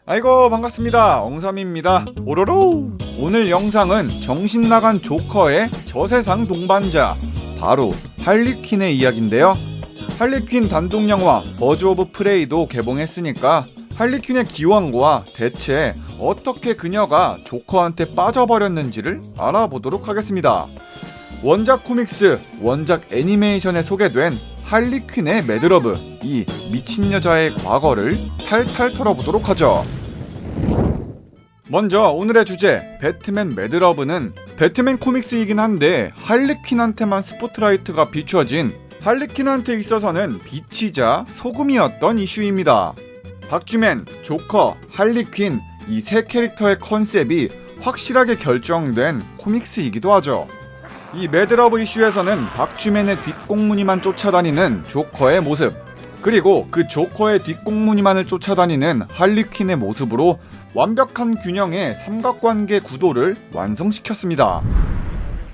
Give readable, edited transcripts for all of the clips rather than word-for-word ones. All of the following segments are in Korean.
아이고 반갑습니다. 엉삼입니다. 오로로. 오늘 영상은 정신나간 조커의 저세상 동반자 바로 할리퀸의 이야기인데요. 할리퀸 단독영화 버즈 오브 프레이도 개봉했으니까 할리퀸의 기원과 대체 어떻게 그녀가 조커한테 빠져버렸는지를 알아보도록 하겠습니다. 원작 코믹스, 원작 애니메이션에 소개된 할리퀸의 매드러브, 이 미친 여자의 과거를 탈탈 털어보도록 하죠. 먼저 오늘의 주제, 배트맨 매드러브는 배트맨 코믹스이긴 한데 할리퀸한테만 스포트라이트가 비춰진, 할리퀸한테 있어서는 빛이자 소금이었던 이슈입니다. 박쥐맨, 조커, 할리퀸, 이 세 캐릭터의 컨셉이 확실하게 결정된 코믹스이기도 하죠. 이 매드러브 이슈에서는 박쥐맨의 뒷공무니만 쫓아다니는 조커의 모습, 그리고 그 조커의 뒷공무니만을 쫓아다니는 할리퀸의 모습으로 완벽한 균형의 삼각관계 구도를 완성시켰습니다.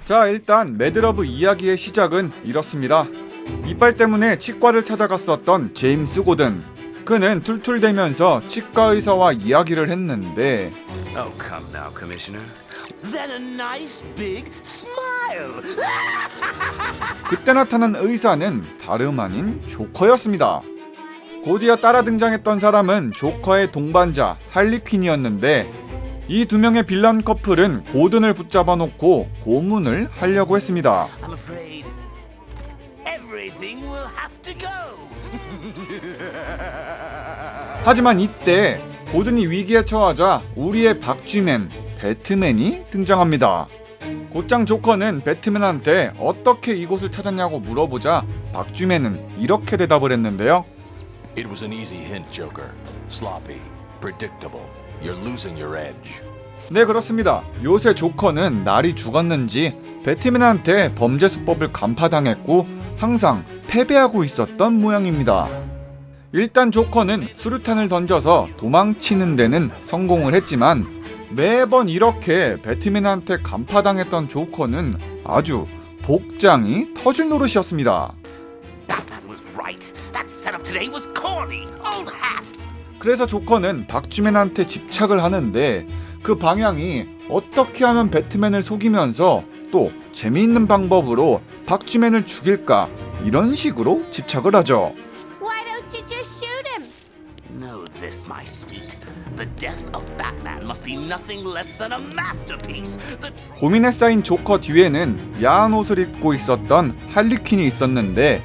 자, 일단 매드러브 이야기의 시작은 이렇습니다. 이빨 때문에 치과를 찾아갔었던 제임스 고든, 그는 툴툴대면서 치과 의사와 이야기를 했는데 Oh, come now, Commissioner. Then a nice big smile. 그때 나타난 의사는 다름 아닌 조커였습니다. 곧이어 따라 등장했던 사람은 조커의 동반자 할리퀸이었는데 이 두 명의 빌런 커플은 고든을 붙잡아 놓고 고문을 하려고 했습니다. I'm afraid everything will have to go. 하지만 이때 고든이 위기에 처하자 우리의 박쥐맨 배트맨이 등장합니다. 곧장 조커는 배트맨한테 어떻게 이곳을 찾았냐고 물어보자 박쥐맨은 이렇게 대답을 했는데요. It was an easy hint, Joker. Sloppy, predictable. You're losing your edge. 네, 그렇습니다. 요새 조커는 날이 죽었는지 배트맨한테 범죄 수법을 간파당했고 항상 패배하고 있었던 모양입니다. 일단 조커는 수류탄을 던져서 도망치는 데는 성공을 했지만 매번 이렇게 배트맨한테 간파당했던 조커는 아주 복장이 터질 노릇이었습니다. Batman was right. That setup today was corny. Old hat. 그래서 조커는 박쥐맨한테 집착을 하는데 그 방향이 어떻게 하면 배트맨을 속이면서 또 재미있는 방법으로 박쥐맨을 죽일까, 이런 식으로 집착을 하죠. Why don't you just shoot him? Know this, my sweet. The death of Batman must be nothing less than a masterpiece. The 고민에 쌓인 조커 뒤에는 야한 옷을 입고 있었던 할리퀸이 있었는데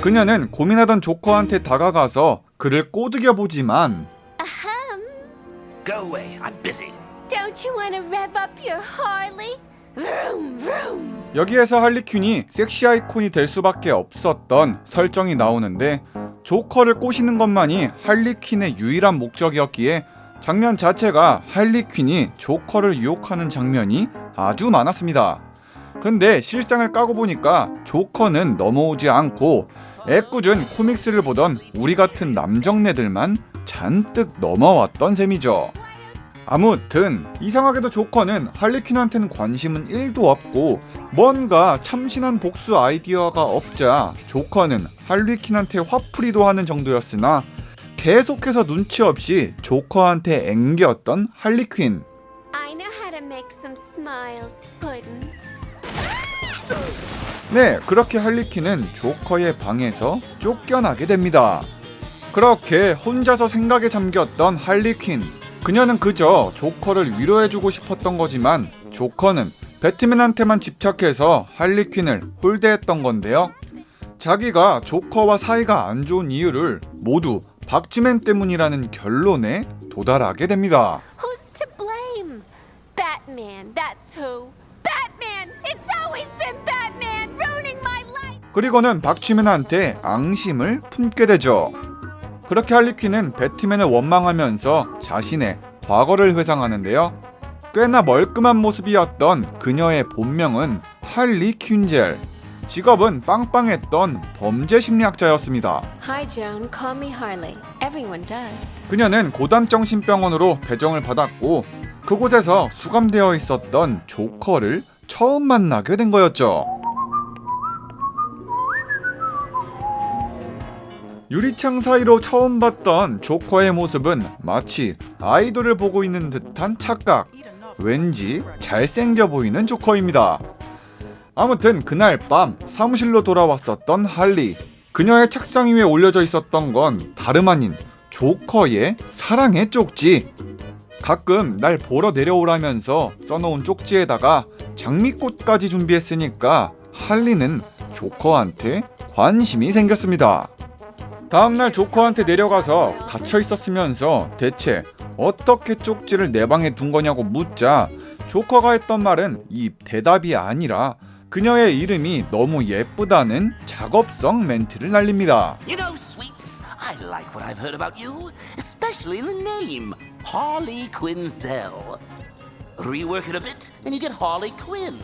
그녀는 고민하던 조커한테 다가가서 그를 꼬드겨보지만 Ahem. Go away. I'm busy. Don't you want to rev up your Harley? Vroom, vroom. 여기에서 할리퀸이 섹시 아이콘이 될 수밖에 없었던 설정이 나오는데 조커를 꼬시는 것만이 할리퀸의 유일한 목적이었기에 장면 자체가 할리퀸이 조커를 유혹하는 장면이 아주 많았습니다. 근데 실상을 까고 보니까 조커는 넘어오지 않고 애꿎은 코믹스를 보던 우리 같은 남정네들만 잔뜩 넘어왔던 셈이죠. 아무튼 이상하게도 조커는 할리퀸한테는 관심은 1도 없고 뭔가 참신한 복수 아이디어가 없자 조커는 할리퀸한테 화풀이도 하는 정도였으나 계속해서 눈치 없이 조커한테 앵겼던 할리퀸. I know how to make some smiles, Puddin'. 네, 그렇게 할리퀸은 조커의 방에서 쫓겨나게 됩니다. 그렇게 혼자서 생각에 잠겼던 할리퀸, 그녀는 그저 조커를 위로해주고 싶었던 거지만 조커는 배트맨한테만 집착해서 할리퀸을 홀대했던 건데요. 자기가 조커와 사이가 안 좋은 이유를 모두 박쥐맨 때문이라는 결론에 도달하게 됩니다. Who's to blame? Batman, that's who. Batman! It's always been Batman, ruining my life! 그리고는 박쥐맨한테 앙심을 품게 되죠. 그렇게 할리퀸은 배트맨을 원망하면서 자신의 과거를 회상하는데요. 꽤나 멀끔한 모습이었던 그녀의 본명은 할리 퀸젤, 직업은 빵빵했던 범죄 심리학자였습니다. Hi, Joan. Call me Harley. Everyone does. 그녀는 고담정신병원으로 배정을 받았고 그곳에서 수감되어 있었던 조커를 처음 만나게 된 거였죠. 유리창 사이로 처음 봤던 조커의 모습은 마치 아이돌을 보고 있는 듯한 착각. 왠지 잘생겨 보이는 조커입니다. 아무튼 그날 밤 사무실로 돌아왔었던 할리. 그녀의 책상 위에 올려져 있었던 건 다름 아닌 조커의 사랑의 쪽지. 가끔 날 보러 내려오라면서 써놓은 쪽지에다가 장미꽃까지 준비했으니까 할리는 조커한테 관심이 생겼습니다. 다음날 조커한테 내려가서 갇혀 있었으면서 대체 어떻게 쪽지를 내 방에 둔 거냐고 묻자 조커가 했던 말은 이 대답이 아니라 그녀의 이름이 너무 예쁘다는 작업성 멘트를 날립니다. You know, sweets, I like what I've heard about you, especially the name, Harley Quinzel. Rework it a bit, and you get Harley Quinn.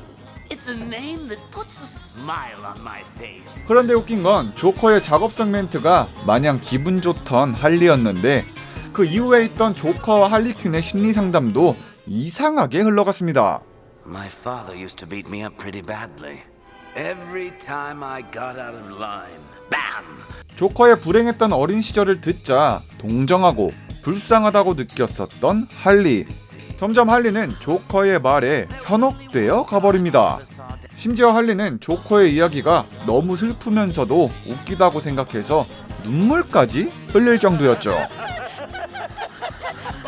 It's a name that puts a smile on my face. 그런데 웃긴 건 조커의 작업성 멘트가 마냥 기분 좋던 할리였는데 그 이후에 있던 조커와 할리퀸의 심리 상담도 이상하게 흘러갔습니다. My father used to beat me up pretty badly. Every time I got out of line, bam! 조커의 불행했던 어린 시절을 듣자 동정하고 불쌍하다고 느꼈었던 할리. 점점 할리는 조커의 말에 현혹되어 가버립니다. 심지어 할리는 조커의 이야기가 너무 슬프면서도 웃기다고 생각해서 눈물까지 흘릴 정도였죠.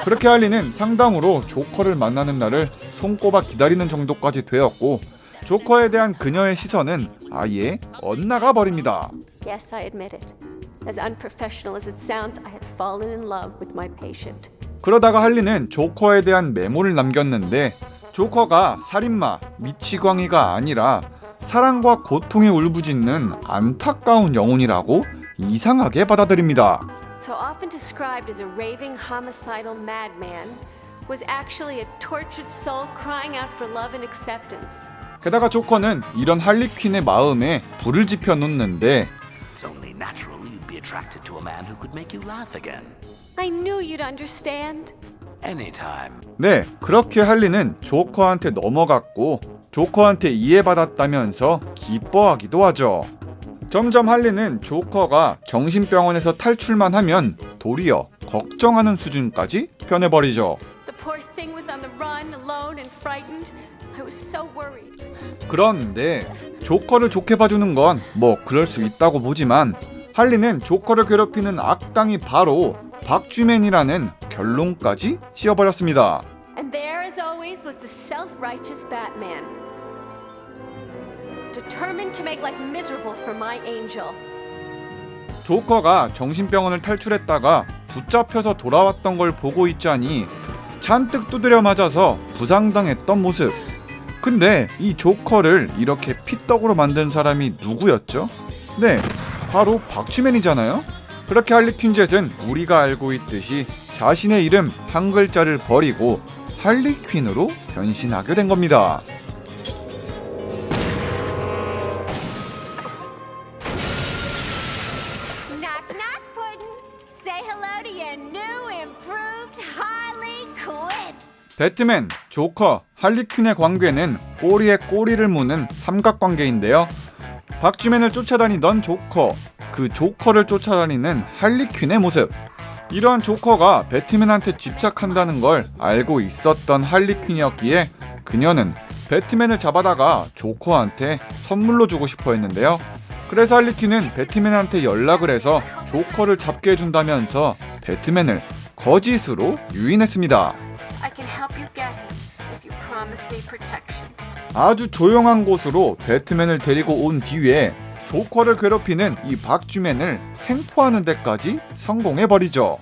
그렇게 할리는 상담으로 조커를 만나는 날을 손꼽아 기다리는 정도까지 되었고 조커에 대한 그녀의 시선은 아예 엇나가 버립니다. Yes, I admit it. As unprofessional as it sounds, I had fallen in love with my patient. 그러다가 할리는 조커에 대한 메모를 남겼는데 조커가 살인마, 미치광이가 아니라 사랑과 고통에 울부짖는 안타까운 영혼이라고 이상하게 받아들입니다. So often described as a raving homicidal madman, was actually a tortured soul crying out for love and acceptance. 게다가 조커는 이런 할리퀸의 마음에 불을 지펴 놓는데 It's only natural you'd be attracted to a man who could make you laugh again. I knew you'd understand. Anytime. 네, 그렇게 할리는 조커한테 넘어갔고 조커한테 이해받았다면서 기뻐하기도 하죠. 점점 할리는 조커가 정신병원에서 탈출만 하면 도리어 걱정하는 수준까지 변해버리죠. The poor thing was on the run, alone and frightened. I was so worried. 그런데 조커를 좋게 봐주는 건 뭐 그럴 수 있다고 보지만 할리는 조커를 괴롭히는 악당이 바로 박쥐맨이라는 결론까지 지어버렸습니다. And there, as always, was the self-righteous Batman, determined to make life miserable for my angel. 조커가 정신병원을 탈출했다가 붙잡혀서 돌아왔던 걸 보고 있자니 잔뜩 두드려 맞아서 부상당했던 모습. 근데 이 조커를 이렇게 피떡으로 만든 사람이 누구였죠? 네, 바로 박쥐맨이잖아요. 그렇게 할리퀸 젯은 우리가 알고 있듯이 자신의 이름 한 글자를 버리고 할리퀸으로 변신하게 된 겁니다. Knock, knock, Puddin'. Say hello to your new, improved Harley Quinn. 배트맨, 조커, 할리퀸의 관계는 꼬리에 꼬리를 무는 삼각관계인데요. 박쥐맨을 쫓아다니던 조커, 그 조커를 쫓아다니는 할리퀸의 모습. 이러한 조커가 배트맨한테 집착한다는 걸 알고 있었던 할리퀸이었기에 그녀는 배트맨을 잡아다가 조커한테 선물로 주고 싶어 했는데요. 그래서 할리퀸은 배트맨한테 연락을 해서 조커를 잡게 해준다면서 배트맨을 거짓으로 유인했습니다. I can help you get him if you promise me protection. 아주 조용한 곳으로 배트맨을 데리고 온 뒤에 조커를 괴롭히는 이 박쥐맨을 생포하는 데까지 성공해버리죠.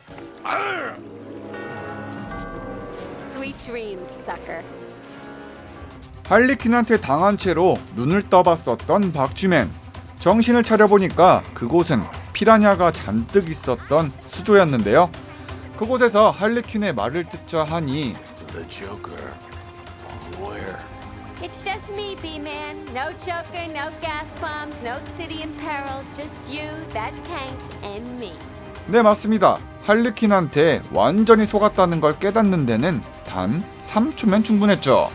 Sweet dreams, sucker. 할리퀸한테 당한 채로 눈을 떠봤었던 박쥐맨. 정신을 차려보니까 그곳은 피라냐가 잔뜩 있었던 수조였는데요. 그곳에서 할리퀸의 말을 듣자 하니 The Joker. Where? It's just me, B-Man. No Joker, no gas bombs, no city in peril. Just you, that tank, and me. 네, 맞습니다. 할리퀸한테 완전히 속았다는 걸 깨닫는 데는 단 3초면 충분했죠.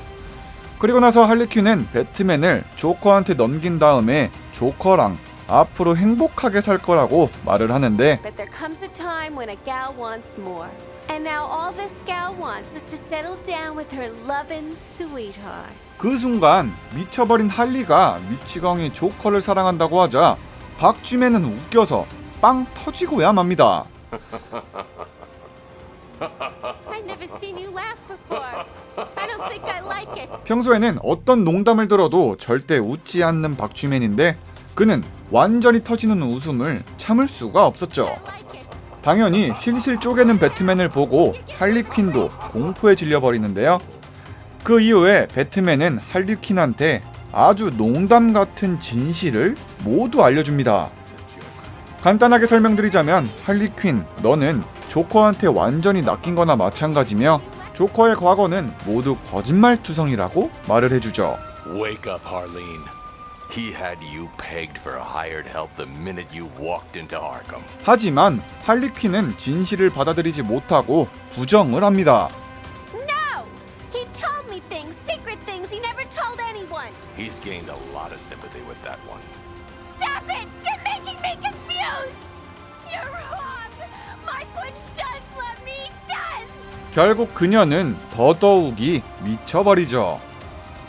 그리고 나서 할리퀸은 배트맨을 조커한테 넘긴 다음에 조커랑 앞으로 행복하게 살 거라고 말을 하는데 But there comes a time when a gal wants more. And now all this gal wants is to settle down with her lovin' sweetheart. 그 순간 미쳐버린 할리가 미치광이 조커를 사랑한다고 하자 박쥐맨은 웃겨서 빵 터지고야 맙니다. I've never seen you laugh before. I don't think I like it. 평소에는 어떤 농담을 들어도 절대 웃지 않는 박쥐맨인데 그는 완전히 터지는 웃음을 참을 수가 없었죠. I like it. 당연히 실실 쪼개는 배트맨을 보고 할리퀸도 공포에 질려버리는데요. 그 이후에 배트맨은 할리퀸한테 아주 농담 같은 진실을 모두 알려줍니다. 간단하게 설명드리자면 할리퀸, 너는 조커한테 완전히 낚인 거나 마찬가지며 조커의 과거는 모두 거짓말투성이라고 말을 해주죠. Wake up, Harleen. He had you pegged for hired help the minute you walked into Arkham. 하지만 할리퀸은 진실을 받아들이지 못하고 부정을 합니다. No! He told me things, secret things he never told anyone. He's gained a lot of sympathy with that one. Stop it! You're making me confused! You're wrong! My foot does love me, does! 결국 그녀는 더더욱이 미쳐버리죠.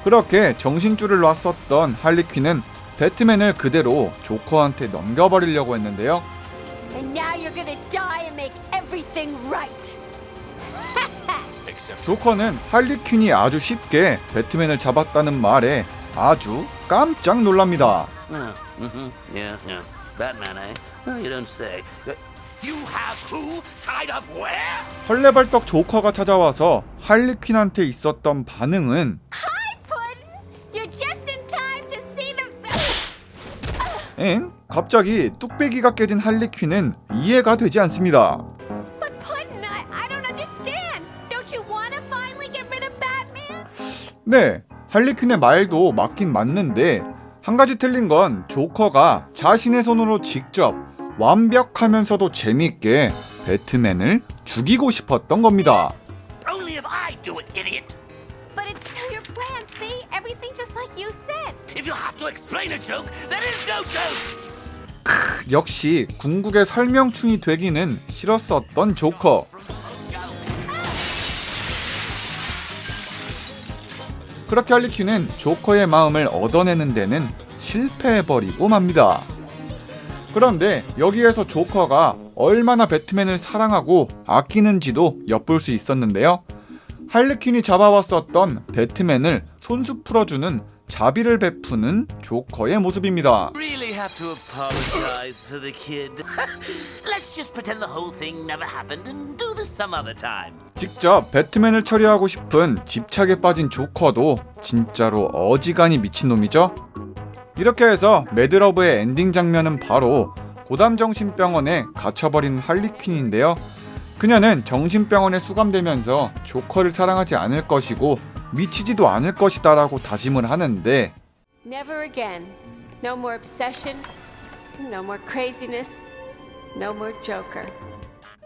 그렇게 정신줄을 놨었던 할리퀸은 배트맨을 그대로 조커한테 넘겨버리려고 했는데요. And now you're gonna die and make everything right. Except 조커는 할리퀸이 아주 쉽게 배트맨을 잡았다는 말에 아주 깜짝 놀랍니다. Yeah. Batman, eh? You don't say. You have who tied up where? 헐레벌떡 조커가 찾아와서 할리퀸한테 있었던 반응은 Hi, Puddin'! You're just in time to see the... 엥? 갑자기 뚝배기가 깨진 할리퀸은 이해가 되지 않습니다. But Puddin', I don't understand. Don't you want to finally get rid of Batman? 네, 할리퀸의 말도 맞긴 맞는데 한 가지 틀린 건 조커가 자신의 손으로 직접 완벽하면서도 재밌게 배트맨을 죽이고 싶었던 겁니다. Only if I do it, idiot. But it's still your plan, see? Everything just like you said. If you have to explain a joke, there is no joke. 역시 궁극의 설명충이 되기는 싫었었던 조커. 그렇게 할리퀸은 조커의 마음을 얻어내는 데는 실패해버리고 맙니다. 그런데 여기에서 조커가 얼마나 배트맨을 사랑하고 아끼는지도 엿볼 수 있었는데요. 할리퀸이 잡아왔었던 배트맨을 손수 풀어주는 자비를 베푸는 조커의 모습입니다. Really have to apologize to the kid. Let's just pretend the whole thing never happened and do this some other time. 직접 배트맨을 처리하고 싶은 집착에 빠진 조커도 진짜로 어지간히 미친놈이죠. 이렇게 해서 매드러브의 엔딩 장면은 바로 고담정신병원에 갇혀버린 할리퀸인데요. 그녀는 정신병원에 수감되면서 조커를 사랑하지 않을 것이고 미치지도 않을 것이다 라고 다짐을 하는데 Never again. No more obsession. No more craziness. No more Joker.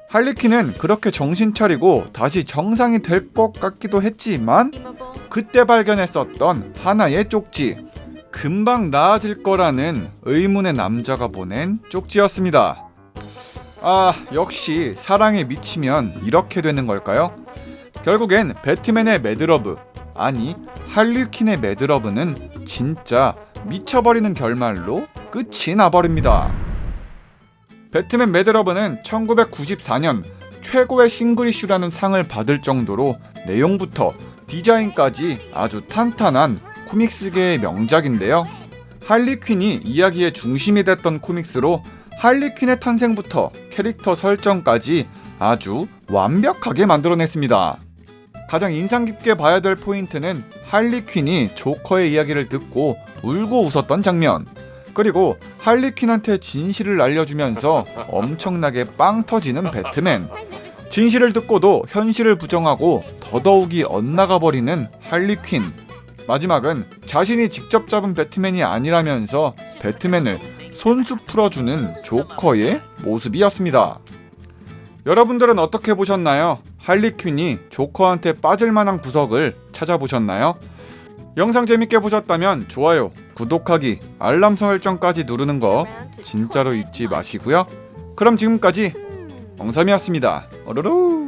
할리퀸은 그렇게 정신 차리고 다시 정상이 될 것 같기도 했지만 Redeemable. 그때 발견했었던 하나의 쪽지, 금방 나아질 거라는 의문의 남자가 보낸 쪽지였습니다. 아, 역시 사랑에 미치면 이렇게 되는 걸까요? 결국엔 배트맨의 매드러브, 아니 할리퀸의 매드러브는 진짜 미쳐버리는 결말로 끝이 나버립니다. 배트맨 매드러브는 1994년 최고의 싱글 이슈라는 상을 받을 정도로 내용부터 디자인까지 아주 탄탄한 코믹스계의 명작인데요. 할리퀸이 이야기의 중심이 됐던 코믹스로 할리퀸의 탄생부터 캐릭터 설정까지 아주 완벽하게 만들어냈습니다. 가장 인상 깊게 봐야 될 포인트는 할리퀸이 조커의 이야기를 듣고 울고 웃었던 장면, 그리고 할리퀸한테 진실을 알려주면서 엄청나게 빵 터지는 배트맨, 진실을 듣고도 현실을 부정하고 더더욱이 엇나가 버리는 할리퀸, 마지막은 자신이 직접 잡은 배트맨이 아니라면서 배트맨을 손수 풀어주는 조커의 모습이었습니다. 여러분들은 어떻게 보셨나요? 할리퀸이 조커한테 빠질 만한 구석을 찾아보셨나요? 영상 재밌게 보셨다면 좋아요, 구독하기, 알람 설정까지 누르는 거 진짜로 잊지 마시고요. 그럼 지금까지 엉삼이었습니다. 어르르.